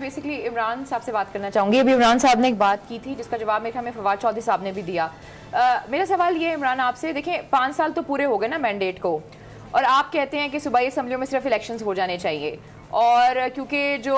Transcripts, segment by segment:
Basically Imran साहब से बात करना चाहूँगी। अभी इमरान साहब ने एक बात की थी जिसका जवाब मेरे ख्याल में फवाद चौधरी साहब ने भी दिया। मेरा सवाल ये है इमरान आपसे, देखें 5 साल तो पूरे हो गए ना मैंडेट को, और आप कहते हैं कि सूबाई असम्बलियों में सिर्फ इलेक्शंस हो जाने चाहिए, और क्योंकि जो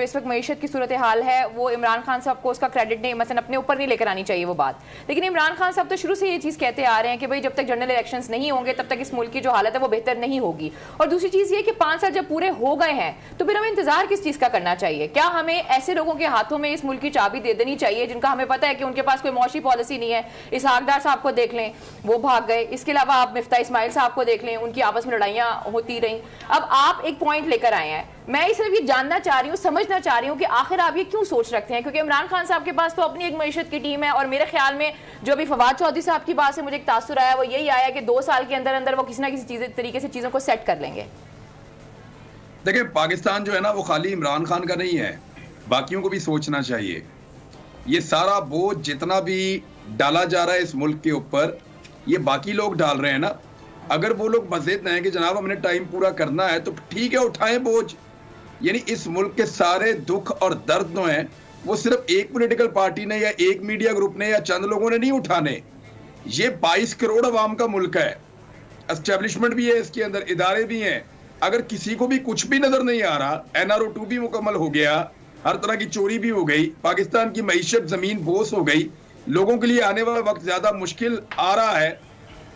इस वक्त मईशत की सूरत हाल है वो इमरान खान साहब को उसका क्रेडिट नहीं, मतलब अपने ऊपर नहीं लेकर आनी चाहिए वो बात। लेकिन इमरान खान साहब तो शुरू से ये चीज़ कहते आ रहे हैं कि भाई जब तक जनरल इलेक्शंस नहीं होंगे तब तक इस मुल्क की जो हालत है वो बेहतर नहीं होगी। और दूसरी चीज़ ये कि 5 साल जब पूरे हो गए हैं तो फिर हमें इंतजार किस चीज़ का करना चाहिए? क्या हमें ऐसे लोगों के हाथों में इस मुल्क की चाबी दे देनी चाहिए जिनका हमें पता है कि उनके पास कोई मौशी पॉलिसी नहीं है? इसहाक डार साहब को देख लें, वो भाग गए। इसके अलावा आप मिफ्ता इस्माइल साहब को देख लें, उनकी आपस में लड़ाइयाँ होती रहीं। अब आप एक पॉइंट लेकर आए हैं, मैं सिर्फ ये जानना चाह रही हूँ, समझना चाह रही हूँ कि आखिर आप ये क्यों सोच रखते हैं? क्योंकि इमरान खान साहब के पास तो अपनी एक मईशत की टीम है, और मेरे ख्याल में जो अभी फवाद चौधरी साहब की बात से मुझे एक तासुर आया वो यही आया कि 2 साल के अंदर अंदर वो किसी ना किसी तरीके से चीज़ों को सेट कर लेंगे। देखिए, पाकिस्तान जो है ना वो खाली इमरान खान का नहीं है, बाकियों को भी सोचना चाहिए। ये सारा बोझ जितना भी डाला जा रहा है इस मुल्क के ऊपर, ये बाकी लोग डाल रहे हैं ना। अगर वो लोग मज़ेद हैं कि जनाब हमने टाइम पूरा करना है तो ठीक है, उठाएं बोझ। यानी इस मुल्क के सारे दुख और दर्द जो हैं वो सिर्फ एक पॉलिटिकल पार्टी ने या एक मीडिया ग्रुप ने या चंद लोगों ने नहीं उठाने। ये 22 करोड़ अवाम का मुल्क है, एस्टेब्लिशमेंट भी है, इसके अंदर इदारे भी हैं। अगर किसी को भी कुछ भी नजर नहीं आ रहा, NRO 2 भी मुकम्मल हो गया, हर तरह की चोरी भी हो गई, पाकिस्तान की मईशत जमीन बोस हो गई, लोगों के लिए आने वाला वक्त ज्यादा मुश्किल आ रहा है,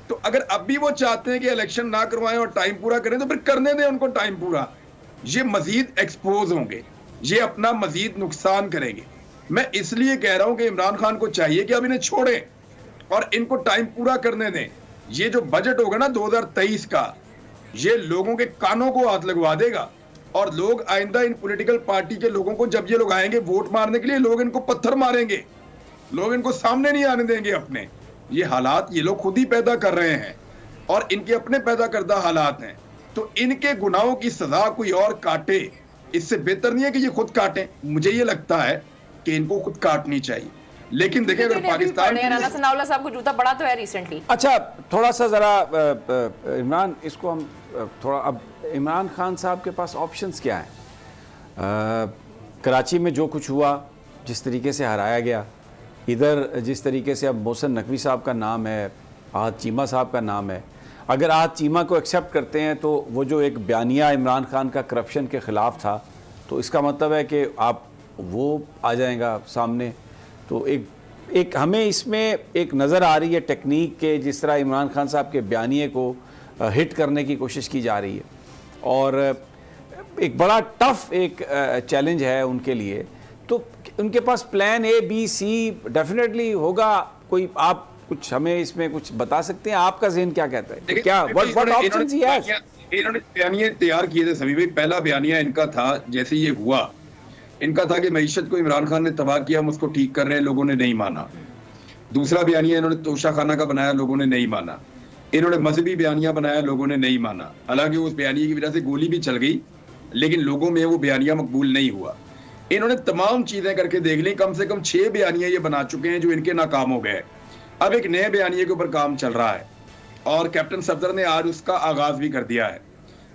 तो अगर अब भी वो चाहते हैं कि इलेक्शन ना करवाएं और टाइम पूरा करें तो फिर करने दें उनको टाइम पूरा। ये मजीद एक्सपोज होंगे, ये अपना मजीद नुकसान करेंगे। मैं इसलिए कह रहा हूं कि इमरान खान को चाहिए कि अब इन्हें छोड़ें और इनको टाइम पूरा करने दें। ये जो बजट होगा ना 2023 का, ये लोगों के कानों को हाथ लगवा देगा, और लोग आइंदा इन पॉलिटिकल पार्टी के लोगों को, जब ये लोग आएंगे वोट मारने के लिए, लोग इनको पत्थर मारेंगे, लोग इनको सामने नहीं आने देंगे अपने। ये हालात ये लोग खुद ही पैदा कर रहे हैं और इनके अपने पैदा करदा हालात हैं, तो इनके गुनाहों की सजा कोई और काटे, इससे बेहतर नहीं है कि ये खुद काटें। मुझे ये लगता है कि इनको खुद काटनी चाहिए। लेकिन देखिए, अगर पाकिस्तान साहब को जूता पड़ा तो है रिसेंटली। अच्छा, थोड़ा सा जरा इमरान, इसको हम थोड़ा, अब इमरान खान साहब के पास ऑप्शंस क्या हैं? कराची में जो कुछ हुआ, जिस तरीके से हराया गया, इधर जिस तरीके से अब मोहसिन नकवी साहब का नाम है, आहद चीमा साहब का नाम है, अगर आहद चीमा को एक्सेप्ट करते हैं तो वो जो एक बयानिया इमरान खान का करप्शन के ख़िलाफ़ था, तो इसका मतलब है कि आप वो आ जाएगा सामने। तो एक हमें इसमें एक नज़र आ रही है टेक्निक के, जिस तरह इमरान खान साहब के बयानिए को हिट करने की कोशिश की जा रही है, और एक बड़ा टफ एक चैलेंज है उनके लिए। तो उनके पास plan A, B, C definitely होगा कोई। आप कुछ हमें इसमें कुछ बता सकते हैं? आपका ज़हन क्या कहता है? क्या व्हाट ऑप्शंस ही हैज? इन्होंने बयानिए तैयार किए थे सभी भाई। पहला बयानिया इनका था, जैसे ये हुआ, इनका था कि मईशत को इमरान खान ने तबाह किया, हम उसको ठीक कर रहे हैं, लोगों ने नहीं माना। दूसरा बयानिया इन्होंने तोशा खाना का बनाया, लोगों ने नहीं माना। इन्होंने मजहबी बयानिया बनाया, लोगों ने नहीं माना। हालांकि उस बयानिए की वजह से गोली भी चल गई, लेकिन लोगों में वो बयानिया मकबूल नहीं हुआ। इन्होंने तमाम चीजें करके देख ली, कम से कम 6 बयानिया ये बना चुके हैं जो इनके नाकाम हो गए। अब एक नए बयानिए के ऊपर काम चल रहा है और कैप्टन सफदर ने आज उसका आगाज भी कर दिया है।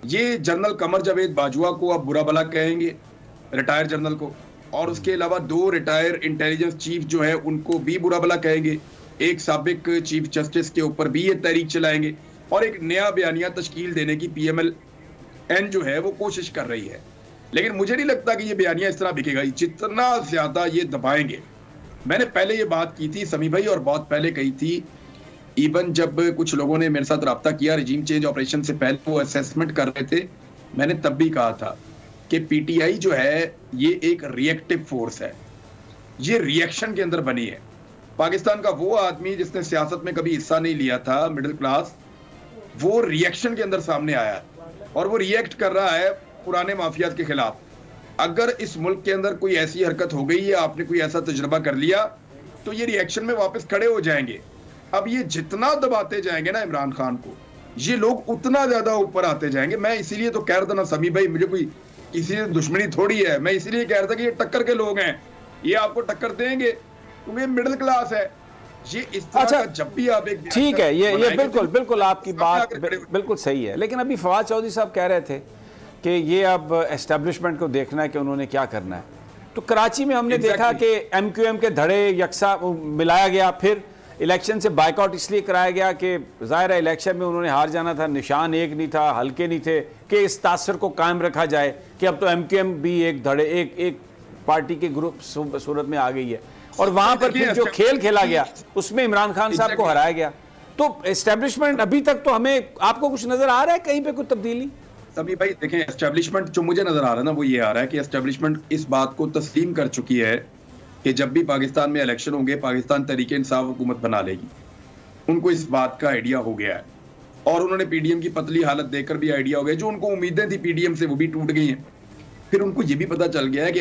ये जनरल कमर जावेद बाजवा को अब बुरा भला कहेंगे, रिटायर जनरल को, और उसके अलावा 2 रिटायर इंटेलिजेंस चीफ जो है उनको भी बुरा भला कहेंगे। एक साबिक चीफ जस्टिस के ऊपर भी ये तहरीक चलाएंगे, और एक नया बयानिया तश्कील देने की PMLN जो है वो कोशिश कर रही है। लेकिन मुझे नहीं लगता कि ये बयानिया इस तरह बिकेगा। जितना ज्यादा ये दबाएंगे, मैंने पहले ये बात की थी समी भाई, और बहुत पहले कही थी, इवन जब कुछ लोगों ने मेरे साथ रब्ता किया रिजीम चेंज ऑपरेशन से पहले, वो असेसमेंट कर रहे थे, मैंने तब भी कहा था कि PTI जो है ये एक रिएक्टिव फोर्स है, ये रिएक्शन के अंदर बनी है। पाकिस्तान का वो आदमी जिसने सियासत में कभी हिस्सा नहीं लिया था, मिडिल क्लास, वो रिएक्शन के अंदर सामने आया और वो रिएक्ट कर रहा है पुराने माफियात के खिलाफ। अगर इस मुल्क के अंदर कोई ऐसी हरकत हो गई या आपने कोई ऐसा तजुर्बा कर लिया तो ये रिएक्शन में वापस खड़े हो जाएंगे। अब ये जितना दबाते जाएंगे ना इमरान खान को, ये लोग उतना ज्यादा ऊपर आते जाएंगे। मैं इसीलिए तो कह रहा था ना समी भाई, मुझे कोई किसी से दुश्मनी थोड़ी है, मैं इसलिए कह रहा था कि ये टक्कर के लोग हैं, ये आपको टक्कर देंगे क्योंकि मिडिल क्लास है। ये इस तरह का जब भी आप एक ठीक है, ये बिल्कुल आपकी बात बिल्कुल सही है। लेकिन अभी फवाद चौधरी साहब कह रहे थे कि ये अब एस्टेब्लिशमेंट को देखना है कि उन्होंने क्या करना है। तो कराची में हमने देखा कि MQM के धड़े यकसा मिलाया गया, फिर इलेक्शन से बाइकआउट इसलिए कराया गया कि ज़ाहिर है इलेक्शन में उन्होंने हार जाना था, निशान एक नहीं था, हल्के नहीं थे, कि इस तासर को कायम रखा जाए कि अब तो MQM भी एक धड़े एक पार्टी के ग्रुप सूरत में आ गई है। और वहां पर फिर जो खेल खेला गया उसमें इमरान खान साहब को हराया गया। तो एस्टेब्लिशमेंट अभी तक तो हमें, आपको कुछ नजर आ रहा है कहीं पे कुछ तब्दीली? सभी भाई देखें, एस्टेब्लिशमेंट जो मुझे नजर आ रहा है ना वो ये आ रहा है कि एस्टेब्लिशमेंट इस बात को तस्लीम कर चुकी है कि जब भी पाकिस्तान में इलेक्शन होंगे पाकिस्तान तरीके इंसाफ हुकूमत बना लेगी। उनको इस बात का आइडिया हो गया है और उन्होंने PDM की पतली हालत देखकर भी आइडिया हो गया। जो उनको उम्मीदें थी PDM से वो भी टूट गई हैं। फिर उनको ये भी पता चल गया है कि